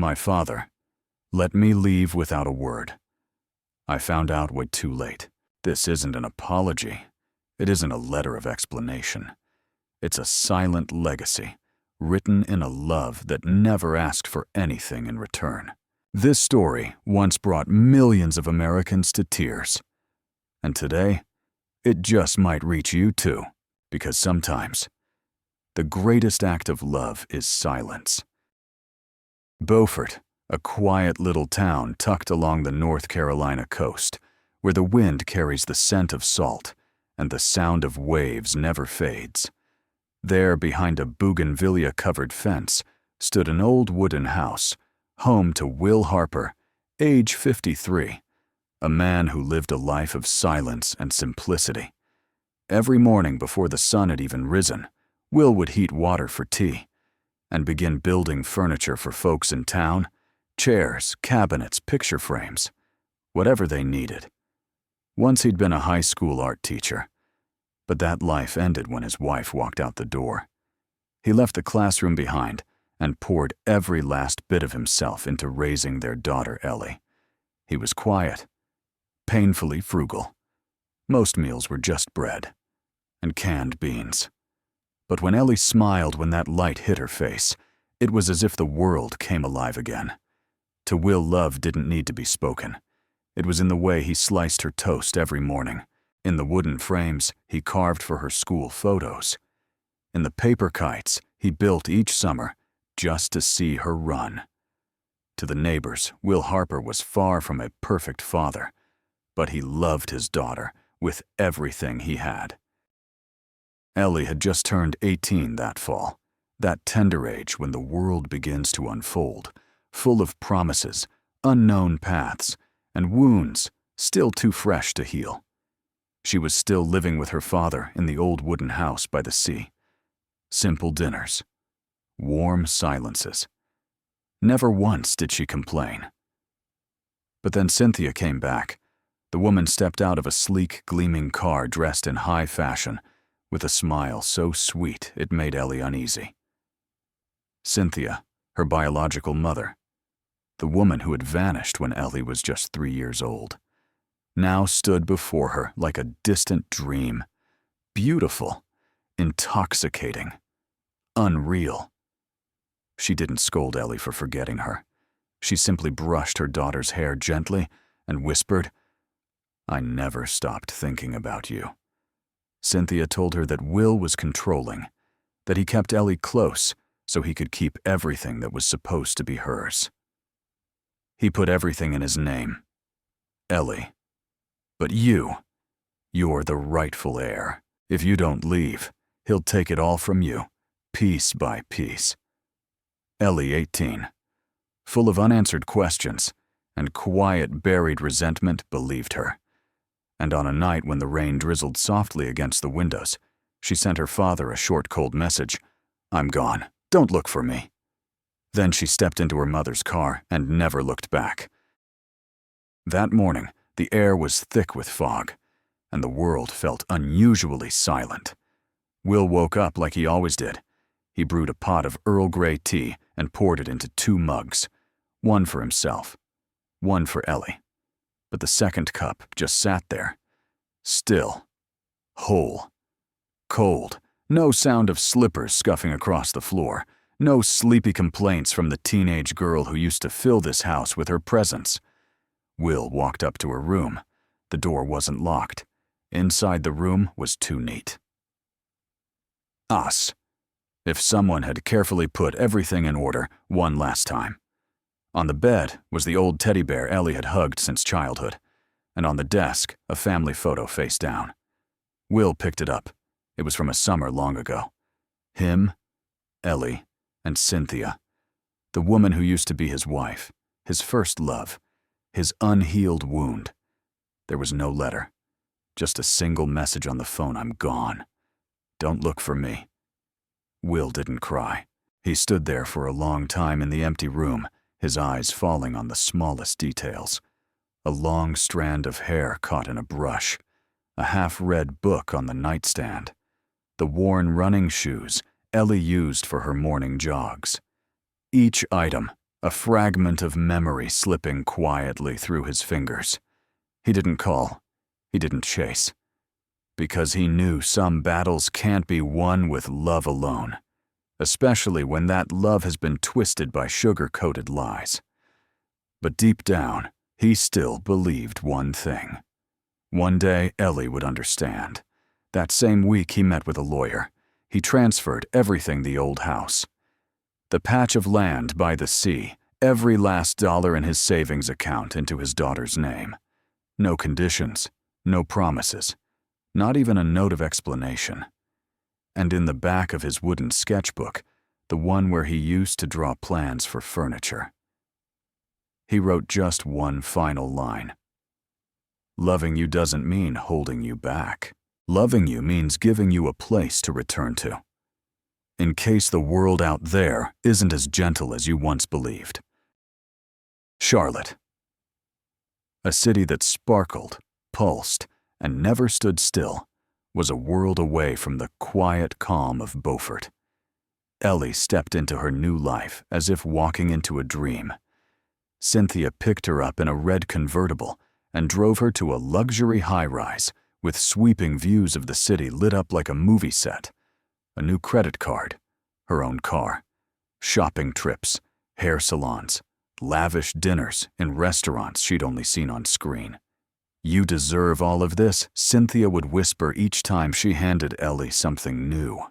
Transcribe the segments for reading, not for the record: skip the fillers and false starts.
My father let me leave without a word. I found out way too late. This isn't an apology. It isn't a letter of explanation. It's a silent legacy, written in a love that never asked for anything in return. This story once brought millions of Americans to tears. And today, it just might reach you too, because sometimes the greatest act of love is silence. Beaufort, a quiet little town tucked along the North Carolina coast, where the wind carries the scent of salt and the sound of waves never fades. There, behind a bougainvillea-covered fence, stood an old wooden house, home to Will Harper, age 53, a man who lived a life of silence and simplicity. Every morning before the sun had even risen, Will would heat water for tea and begin building furniture for folks in town, chairs, cabinets, picture frames, whatever they needed. Once he'd been a high school art teacher, but that life ended when his wife walked out the door. He left the classroom behind and poured every last bit of himself into raising their daughter, Ellie. He was quiet, painfully frugal. Most meals were just bread and canned beans. But when Ellie smiled when that light hit her face, it was as if the world came alive again. To Will, love didn't need to be spoken. It was in the way he sliced her toast every morning, in the wooden frames he carved for her school photos, in the paper kites he built each summer just to see her run. To the neighbors, Will Harper was far from a perfect father, but he loved his daughter with everything he had. Ellie had just turned 18 that fall, that tender age when the world begins to unfold, full of promises, unknown paths, and wounds still too fresh to heal. She was still living with her father in the old wooden house by the sea. Simple dinners, warm silences. Never once did she complain. But then Cynthia came back. The woman stepped out of a sleek, gleaming car dressed in high fashion, with a smile so sweet it made Ellie uneasy. Cynthia, her biological mother, the woman who had vanished when Ellie was just 3 years old, now stood before her like a distant dream, beautiful, intoxicating, unreal. She didn't scold Ellie for forgetting her. She simply brushed her daughter's hair gently and whispered, "I never stopped thinking about you." Cynthia told her that Will was controlling, that he kept Ellie close so he could keep everything that was supposed to be hers. He put everything in his name, Ellie. But you're the rightful heir. If you don't leave, he'll take it all from you, piece by piece. Ellie, 18, full of unanswered questions and quiet, buried resentment, believed her. And on a night when the rain drizzled softly against the windows, she sent her father a short, cold message, "I'm gone. Don't look for me." Then she stepped into her mother's car and never looked back. That morning, the air was thick with fog, and the world felt unusually silent. Will woke up like he always did. He brewed a pot of Earl Grey tea and poured it into 2 mugs, one for himself, one for Ellie. But the second cup just sat there, still, whole, cold, no sound of slippers scuffing across the floor, no sleepy complaints from the teenage girl who used to fill this house with her presence. Will walked up to her room. The door wasn't locked. Inside the room was too neat. Us. If someone had carefully put everything in order one last time. On the bed was the old teddy bear Ellie had hugged since childhood, and on the desk, a family photo face down. Will picked it up. It was from a summer long ago. Him, Ellie, and Cynthia, the woman who used to be his wife, his first love, his unhealed wound. There was no letter, just a single message on the phone, "I'm gone. Don't look for me." Will didn't cry. He stood there for a long time in the empty room, his eyes falling on the smallest details. A long strand of hair caught in a brush, a half-read book on the nightstand, the worn running shoes Ellie used for her morning jogs. Each item, a fragment of memory slipping quietly through his fingers. He didn't call. He didn't chase. Because he knew some battles can't be won with love alone, especially when that love has been twisted by sugar-coated lies. But deep down, he still believed one thing. One day, Ellie would understand. That same week, he met with a lawyer. He transferred everything, the old house, the patch of land by the sea, every last dollar in his savings account into his daughter's name. No conditions, no promises, not even a note of explanation. And in the back of his wooden sketchbook, the one where he used to draw plans for furniture, he wrote just one final line. Loving you doesn't mean holding you back. Loving you means giving you a place to return to, in case the world out there isn't as gentle as you once believed. Charlotte. A city that sparkled, pulsed, and never stood still, was a world away from the quiet calm of Beaufort. Ellie stepped into her new life as if walking into a dream. Cynthia picked her up in a red convertible and drove her to a luxury high-rise with sweeping views of the city lit up like a movie set. A new credit card, her own car, shopping trips, hair salons, lavish dinners in restaurants she'd only seen on screen. "You deserve all of this," Cynthia would whisper each time she handed Ellie something new.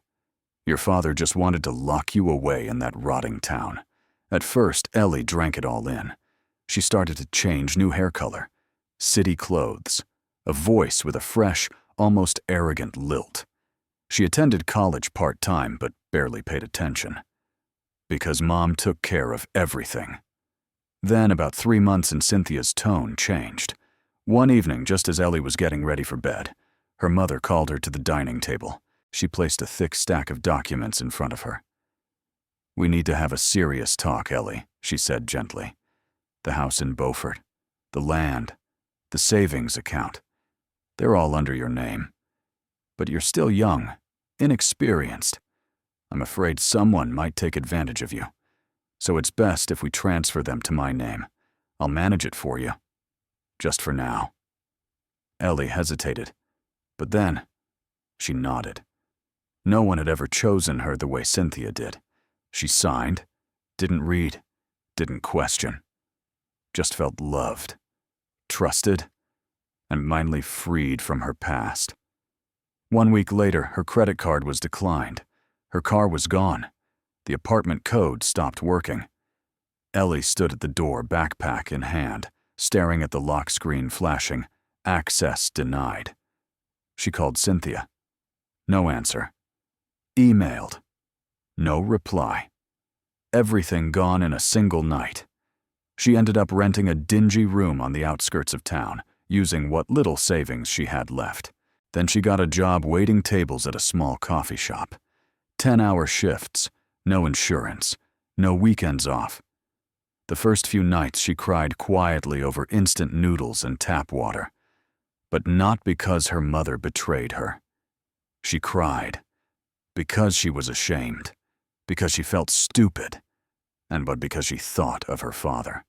"Your father just wanted to lock you away in that rotting town." At first, Ellie drank it all in. She started to change: new hair color, city clothes, a voice with a fresh, almost arrogant lilt. She attended college part-time but barely paid attention. Because Mom took care of everything. Then, about 3 months in, Cynthia's tone changed. One evening, just as Ellie was getting ready for bed, her mother called her to the dining table. She placed a thick stack of documents in front of her. "We need to have a serious talk, Ellie," she said gently. "The house in Beaufort, the land, the savings account, they're all under your name. But you're still young, inexperienced. I'm afraid someone might take advantage of you. So it's best if we transfer them to my name. I'll manage it for you. Just for now." Ellie hesitated, but then she nodded. No one had ever chosen her the way Cynthia did. She signed, didn't read, didn't question. Just felt loved, trusted, and finally freed from her past. 1 week later, her credit card was declined. Her car was gone. The apartment code stopped working. Ellie stood at the door, backpack in hand, staring at the lock screen flashing, "Access denied." She called Cynthia. No answer. Emailed. No reply. Everything gone in a single night. She ended up renting a dingy room on the outskirts of town, using what little savings she had left. Then she got a job waiting tables at a small coffee shop. 10-hour shifts, no insurance, no weekends off. The first few nights she cried quietly over instant noodles and tap water. But not because her mother betrayed her. She cried because she was ashamed, because she felt stupid, and but because she thought of her father.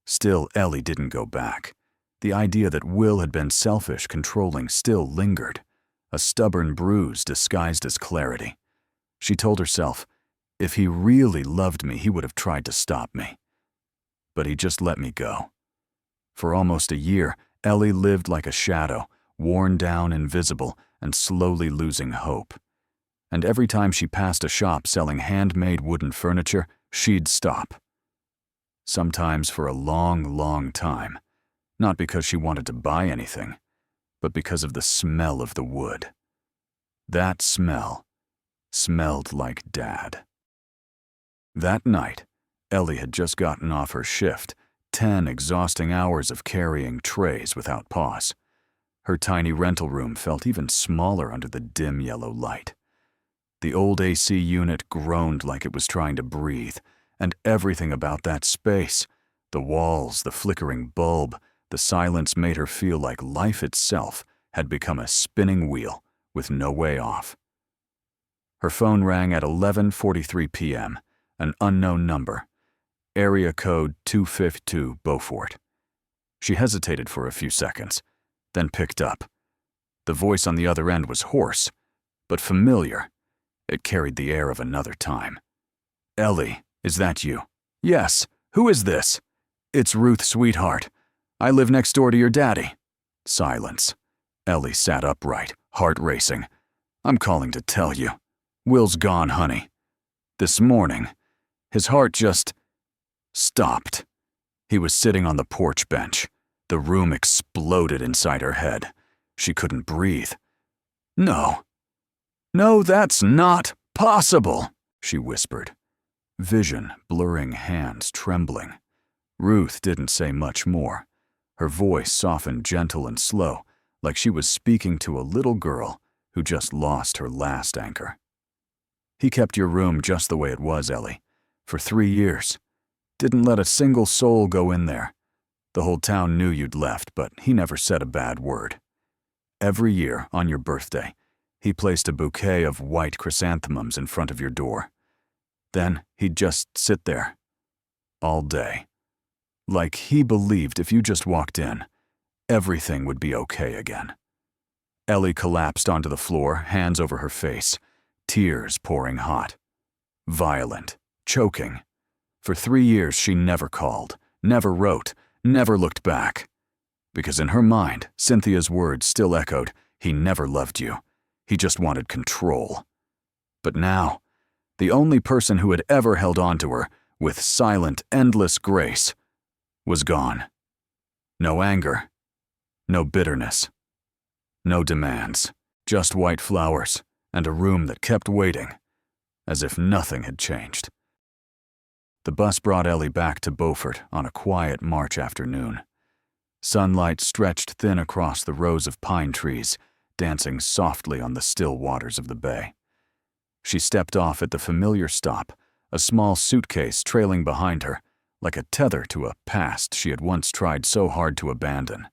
Still, Ellie didn't go back. The idea that Will had been selfish, controlling, still lingered, a stubborn bruise disguised as clarity. She told herself, if he really loved me, he would have tried to stop me. But he just let me go. For almost a year, Ellie lived like a shadow, worn down, invisible, and slowly losing hope. And every time she passed a shop selling handmade wooden furniture, she'd stop. Sometimes for a long, long time. Not because she wanted to buy anything, but because of the smell of the wood. That smell smelled like Dad. That night, Ellie had just gotten off her shift, 10 exhausting hours of carrying trays without pause. Her tiny rental room felt even smaller under the dim yellow light. The old AC unit groaned like it was trying to breathe, and everything about that space, the walls, the flickering bulb, the silence made her feel like life itself had become a spinning wheel with no way off. Her phone rang at 11:43 p.m., an unknown number. area code 252 Beaufort. She hesitated for a few seconds, then picked up. The voice on the other end was hoarse, but familiar. It carried the air of another time. "Ellie, is that you?" "Yes. Who is this?" "It's Ruth, sweetheart. I live next door to your daddy." Silence. Ellie sat upright, heart racing. "I'm calling to tell you. Will's gone, honey. This morning, his heart just stopped." He was sitting on the porch bench. The room exploded inside her head. She couldn't breathe. "No. No, that's not possible," she whispered. Vision, blurring, hands trembling. Ruth didn't say much more. Her voice softened, gentle and slow, like she was speaking to a little girl who just lost her last anchor. "He kept your room just the way it was, Ellie, for 3 years. Didn't let a single soul go in there. The whole town knew you'd left, but he never said a bad word. Every year, on your birthday, he placed a bouquet of white chrysanthemums in front of your door. Then he'd just sit there, all day. Like he believed if you just walked in, everything would be okay again." Ellie collapsed onto the floor, hands over her face, tears pouring hot. Violent, choking. For 3 years she never called, never wrote, never looked back. Because in her mind, Cynthia's words still echoed, "He never loved you. He just wanted control." But now, the only person who had ever held on to her, with silent, endless grace, was gone. No anger, no bitterness, no demands, just white flowers and a room that kept waiting, as if nothing had changed. The bus brought Ellie back to Beaufort on a quiet March afternoon. Sunlight stretched thin across the rows of pine trees, dancing softly on the still waters of the bay. She stepped off at the familiar stop, a small suitcase trailing behind her, like a tether to a past she had once tried so hard to abandon.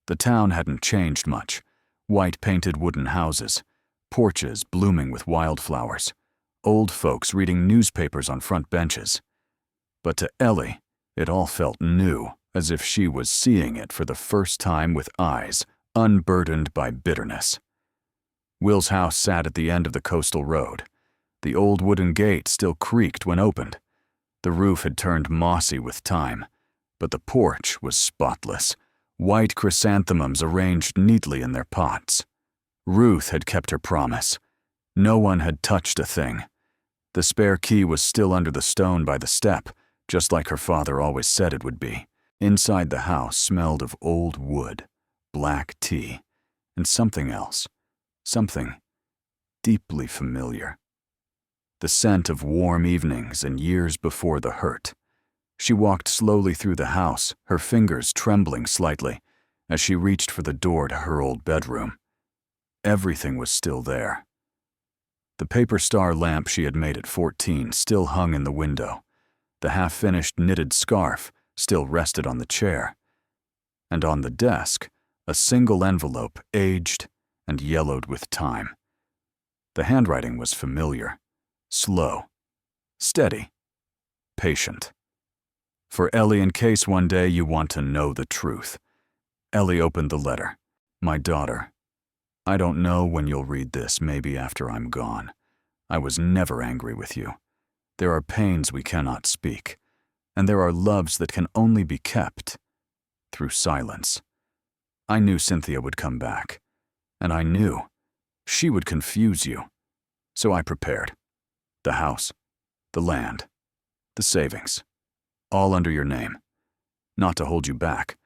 The town hadn't changed much. White-painted wooden houses, porches blooming with wildflowers, old folks reading newspapers on front benches. But to Ellie, it all felt new, as if she was seeing it for the first time with eyes unburdened by bitterness. Will's house sat at the end of the coastal road. The old wooden gate still creaked when opened. The roof had turned mossy with time, but the porch was spotless, white chrysanthemums arranged neatly in their pots. Ruth had kept her promise. No one had touched a thing. The spare key was still under the stone by the step, just like her father always said it would be. Inside the house smelled of old wood, black tea, and something else, something deeply familiar. The scent of warm evenings and years before the hurt. She walked slowly through the house, her fingers trembling slightly, as she reached for the door to her old bedroom. Everything was still there. The paper star lamp she had made at 14 still hung in the window. The half-finished knitted scarf still rested on the chair. And on the desk, a single envelope aged and yellowed with time. The handwriting was familiar, slow, steady, patient. For Ellie, in case one day you want to know the truth. Ellie opened the letter. "My daughter, I don't know when you'll read this, maybe after I'm gone. I was never angry with you. There are pains we cannot speak, and there are loves that can only be kept through silence. I knew Cynthia would come back, and I knew she would confuse you. So I prepared. The house, the land, the savings, all under your name. Not to hold you back,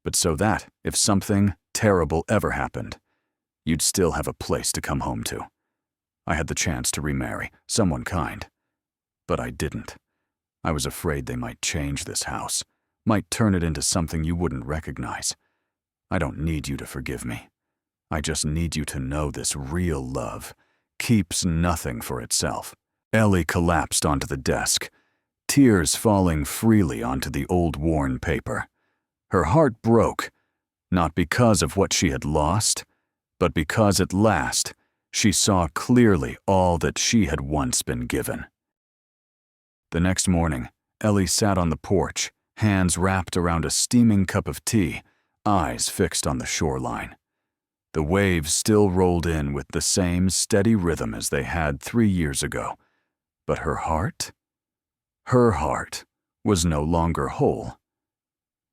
but so that, if something terrible ever happened, you'd still have a place to come home to. I had the chance to remarry, someone kind. But I didn't. I was afraid they might change this house, might turn it into something you wouldn't recognize. I don't need you to forgive me. I just need you to know this real love keeps nothing for itself." Ellie collapsed onto the desk, tears falling freely onto the old worn paper. Her heart broke, not because of what she had lost, but because at last she saw clearly all that she had once been given. The next morning, Ellie sat on the porch, hands wrapped around a steaming cup of tea, eyes fixed on the shoreline. The waves still rolled in with the same steady rhythm as they had 3 years ago. But her heart? Her heart was no longer whole.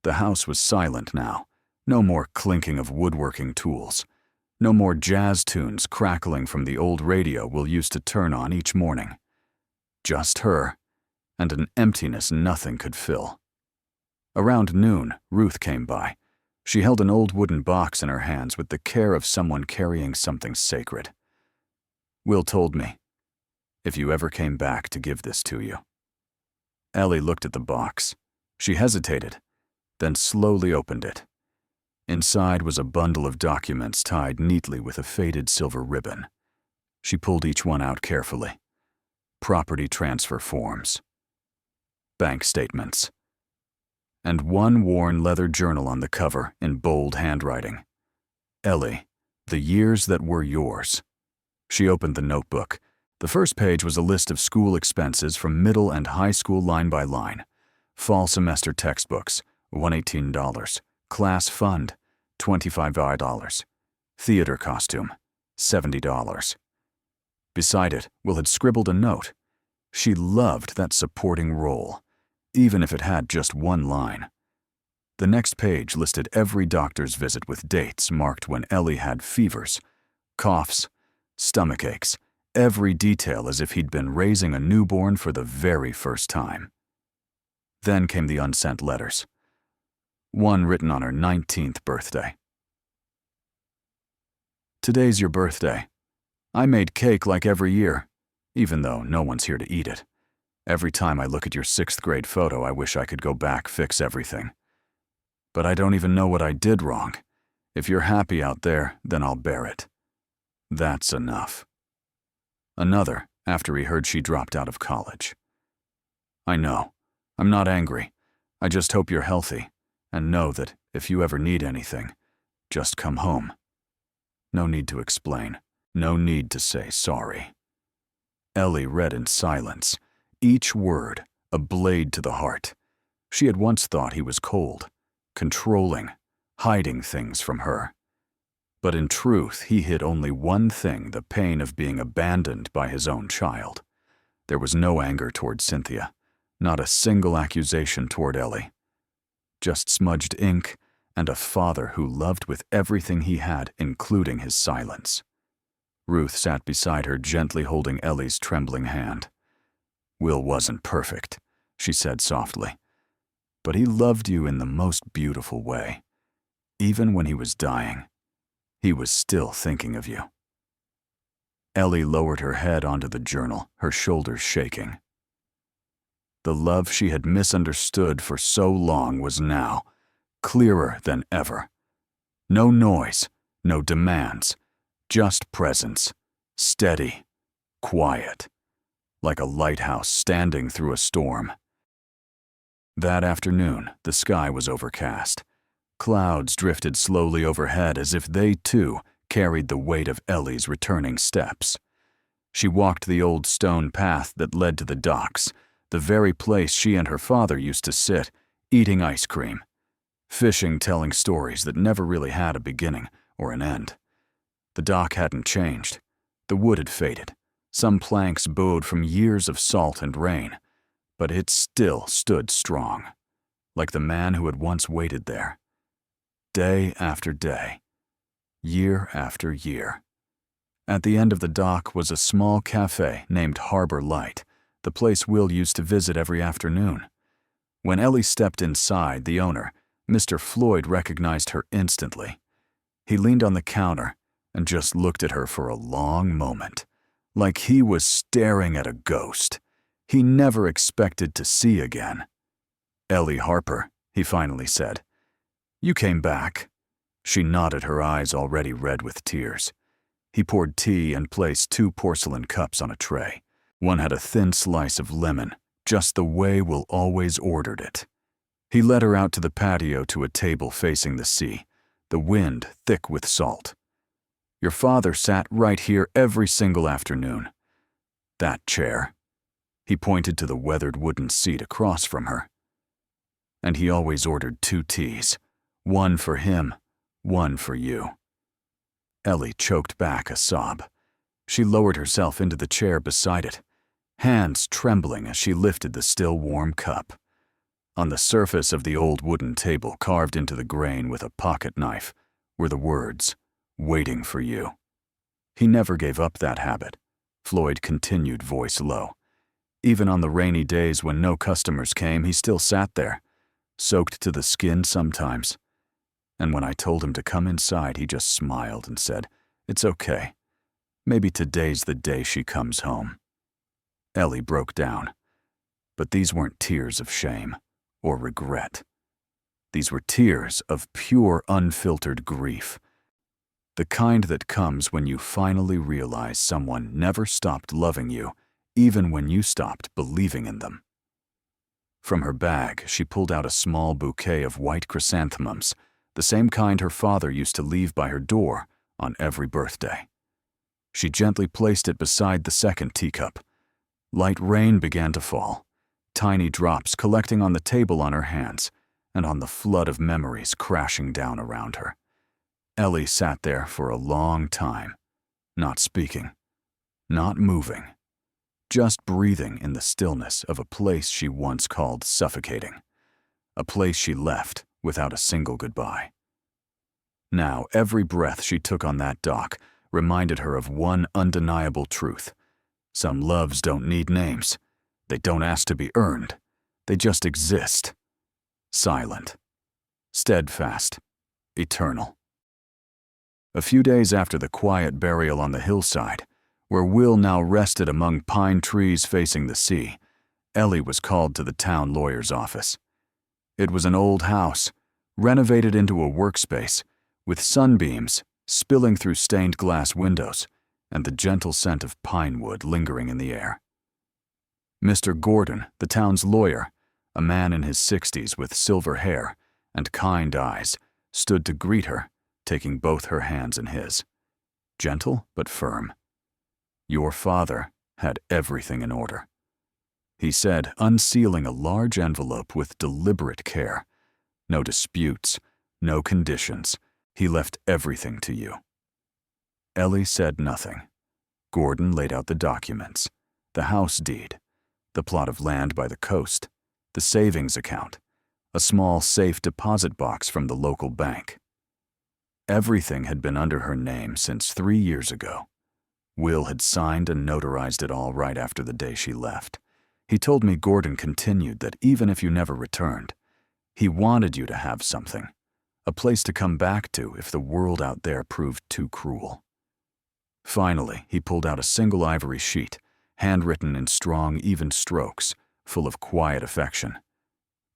The house was silent now. No more clinking of woodworking tools. No more jazz tunes crackling from the old radio Will used to turn on each morning. Just her, and an emptiness nothing could fill. Around noon, Ruth came by. She held an old wooden box in her hands with the care of someone carrying something sacred. Will told me, if you ever came back to give this to you. Ellie looked at the box. She hesitated, then slowly opened it. Inside was a bundle of documents tied neatly with a faded silver ribbon. She pulled each one out carefully. Property transfer forms, bank statements, and one worn leather journal on the cover in bold handwriting. Ellie, the years that were yours. She opened the notebook. The first page was a list of school expenses from middle and high school line by line. Fall semester textbooks, $118. Class fund, $25. Theater costume, $70. Beside it, Will had scribbled a note. She loved that supporting role, even if it had just one line. The next page listed every doctor's visit with dates marked when Ellie had fevers, coughs, stomach aches, every detail as if he'd been raising a newborn for the very first time. Then came the unsent letters. One written on her 19th birthday. Today's your birthday. I made cake like every year, even though no one's here to eat it. Every time I look at your 6th grade photo, I wish I could go back, fix everything. But I don't even know what I did wrong. If you're happy out there, then I'll bear it. That's enough. Another, after he heard she dropped out of college. I know. I'm not angry. I just hope you're healthy, and know that if you ever need anything, just come home. No need to explain. No need to say sorry. Ellie read in silence, each word a blade to the heart. She had once thought he was cold, controlling, hiding things from her. But in truth, he hid only one thing, the pain of being abandoned by his own child. There was no anger toward Cynthia, not a single accusation toward Ellie. Just smudged ink and a father who loved with everything he had, including his silence. Ruth sat beside her, gently holding Ellie's trembling hand. Will wasn't perfect, she said softly, but he loved you in the most beautiful way. Even when he was dying, he was still thinking of you. Ellie lowered her head onto the journal, her shoulders shaking. The love she had misunderstood for so long was now clearer than ever. No noise, no demands, just presence, steady, quiet, like a lighthouse standing through a storm. That afternoon, the sky was overcast. Clouds drifted slowly overhead as if they, too, carried the weight of Ellie's returning steps. She walked the old stone path that led to the docks, the very place she and her father used to sit, eating ice cream, fishing, telling stories that never really had a beginning or an end. The dock hadn't changed. The wood had faded. Some planks bowed from years of salt and rain, but it still stood strong, like the man who had once waited there. Day after day, year after year. At the end of the dock was a small cafe named Harbor Light, the place Will used to visit every afternoon. When Ellie stepped inside, the owner, Mr. Floyd, recognized her instantly. He leaned on the counter and just looked at her for a long moment, like he was staring at a ghost he never expected to see again. "Ellie Harper," he finally said. "You came back." She nodded, her eyes already red with tears. He poured tea and placed 2 porcelain cups on a tray. One had a thin slice of lemon, just the way Will always ordered it. He led her out to the patio to a table facing the sea, the wind thick with salt. "Your father sat right here every single afternoon. That chair." He pointed to the weathered wooden seat across from her. And he always ordered 2 teas, one for him, one for you. Ellie choked back a sob. She lowered herself into the chair beside it, hands trembling as she lifted the still warm cup. On the surface of the old wooden table carved into the grain with a pocket knife were the words, "Waiting for you." He never gave up that habit, Floyd continued, voice low. Even on the rainy days when no customers came, he still sat there, soaked to the skin sometimes. And when I told him to come inside, he just smiled and said, "It's okay. Maybe today's the day she comes home." Ellie broke down. But these weren't tears of shame or regret. These were tears of pure, unfiltered grief. The kind that comes when you finally realize someone never stopped loving you, even when you stopped believing in them. From her bag, she pulled out a small bouquet of white chrysanthemums, the same kind her father used to leave by her door on every birthday. She gently placed it beside the second teacup. Light rain began to fall, tiny drops collecting on the table on her hands and on the flood of memories crashing down around her. Ellie sat there for a long time, not speaking, not moving, just breathing in the stillness of a place she once called suffocating, a place she left without a single goodbye. Now, every breath she took on that dock reminded her of one undeniable truth. Some loves don't need names. They don't ask to be earned. They just exist. Silent, steadfast, eternal. A few days after the quiet burial on the hillside, where Will now rested among pine trees facing the sea, Ellie was called to the town lawyer's office. It was an old house, renovated into a workspace, with sunbeams spilling through stained glass windows and the gentle scent of pine wood lingering in the air. Mr. Gordon, the town's lawyer, a man in his 60s with silver hair and kind eyes, stood to greet her, taking both her hands in his. Gentle but firm. Your father had everything in order, he said, unsealing a large envelope with deliberate care. No disputes, no conditions. He left everything to you. Ellie said nothing. Gordon laid out the documents, the house deed, the plot of land by the coast, the savings account, a small safe deposit box from the local bank. Everything had been under her name since 3 years ago. Will had signed and notarized it all right after the day she left. He told me Gordon continued that even if you never returned, he wanted you to have something, a place to come back to if the world out there proved too cruel. Finally, he pulled out a single ivory sheet, handwritten in strong, even strokes, full of quiet affection.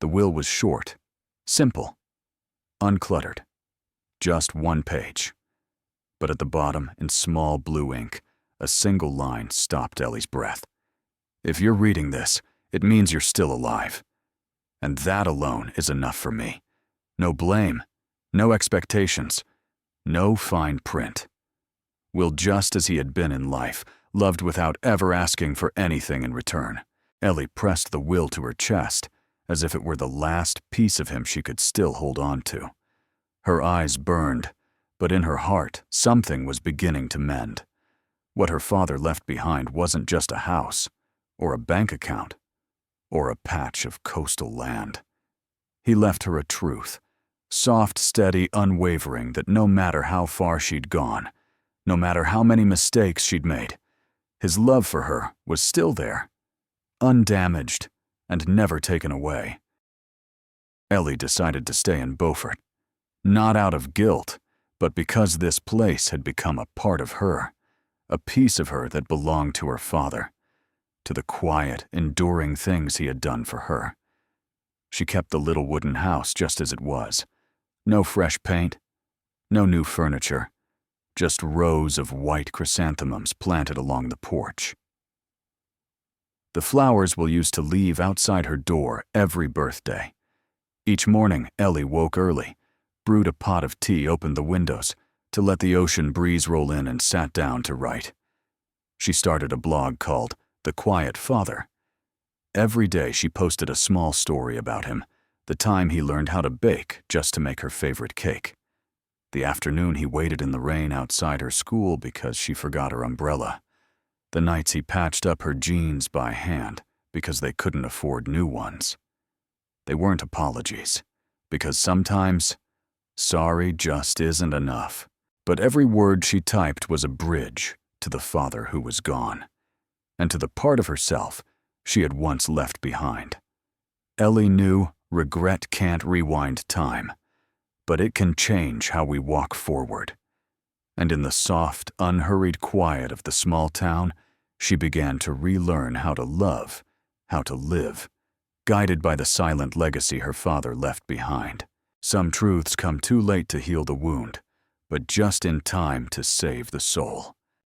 The will was short, simple, uncluttered, just 1 page. But at the bottom, in small blue ink, a single line stopped Ellie's breath. If you're reading this, it means you're still alive. And that alone is enough for me. No blame, no expectations, no fine print. Will, just as he had been in life, loved without ever asking for anything in return. Ellie pressed the will to her chest, as if it were the last piece of him she could still hold on to. Her eyes burned, but in her heart, something was beginning to mend. What her father left behind wasn't just a house, or a bank account, or a patch of coastal land. He left her a truth, soft, steady, unwavering, that no matter how far she'd gone, no matter how many mistakes she'd made, his love for her was still there, undamaged and never taken away. Ellie decided to stay in Beaufort, not out of guilt, but because this place had become a part of her, a piece of her that belonged to her father, to the quiet, enduring things he had done for her. She kept the little wooden house just as it was. No fresh paint, no new furniture, just rows of white chrysanthemums planted along the porch. The flowers Will used to leave outside her door every birthday. Each morning, Ellie woke early, brewed a pot of tea, opened the windows to let the ocean breeze roll in, and sat down to write. She started a blog called The Quiet Father, Every day she posted a small story about him, the time he learned how to bake just to make her favorite cake, the afternoon he waited in the rain outside her school because she forgot her umbrella, the nights he patched up her jeans by hand because they couldn't afford new ones. They weren't apologies, because sometimes sorry just isn't enough. But every word she typed was a bridge to the father who was gone, and to the part of herself she had once left behind. Ellie knew regret can't rewind time, but it can change how we walk forward. And in the soft, unhurried quiet of the small town, she began to relearn how to love, how to live, guided by the silent legacy her father left behind. Some truths come too late to heal the wound, but just in time to save the soul.